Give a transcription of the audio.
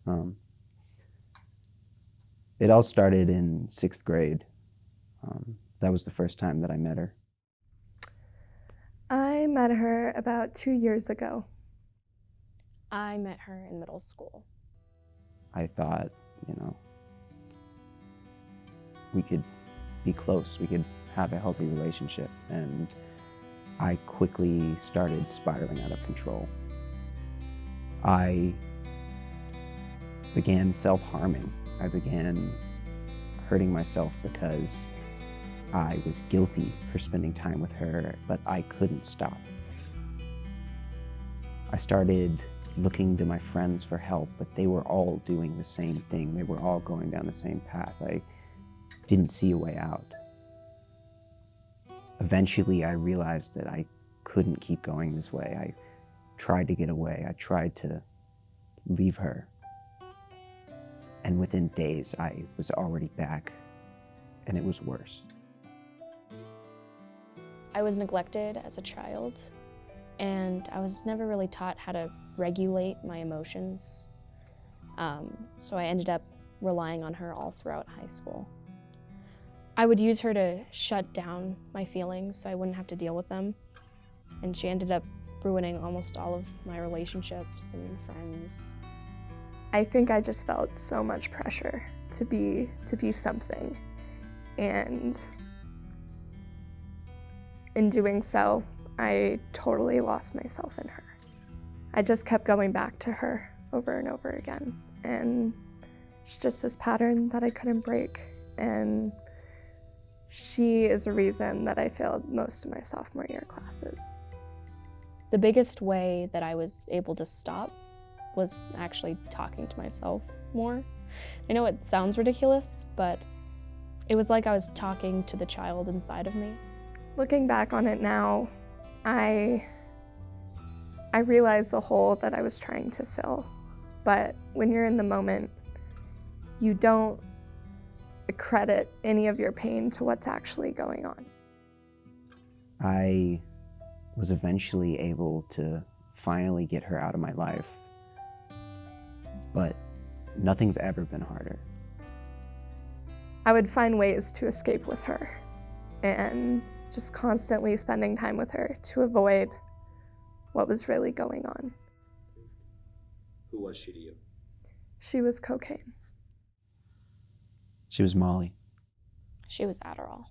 Um, it all started in 6th grade. That was the first time that I met her. I met her about 2 years ago. I met her in middle school. I thought, we could be close, we could have a healthy relationship, and I quickly started spiraling out of control. I began self-harming. I began hurting myself because I was guilty for spending time with her, but I couldn't stop. I started looking to my friends for help, but they were all doing the same thing. They were all going down the same path. I didn't see a way out. Eventually, I realized that I couldn't keep going this way. I tried to get away. I tried to leave her. And within days, I was already back, and it was worse. I was neglected as a child, and I was never really taught how to regulate my emotions. So I ended up relying on her all throughout high school. I would use her to shut down my feelings so I wouldn't have to deal with them. And she ended up ruining almost all of my relationships and friends. I think I just felt so much pressure to be something. And in doing so, I totally lost myself in her. I just kept going back to her over and over again. And it's just this pattern that I couldn't break. And she is a reason that I failed most of my sophomore year classes. The biggest way that I was able to stop was actually talking to myself more. I know it sounds ridiculous, but it was like I was talking to the child inside of me. Looking back on it now, I realized the hole that I was trying to fill. But when you're in the moment, you don't credit any of your pain to what's actually going on. I was eventually able to finally get her out of my life, but nothing's ever been harder. I would find ways to escape with her and just constantly spending time with her to avoid what was really going on. Who was she to you? She was cocaine. She was Molly. She was Adderall.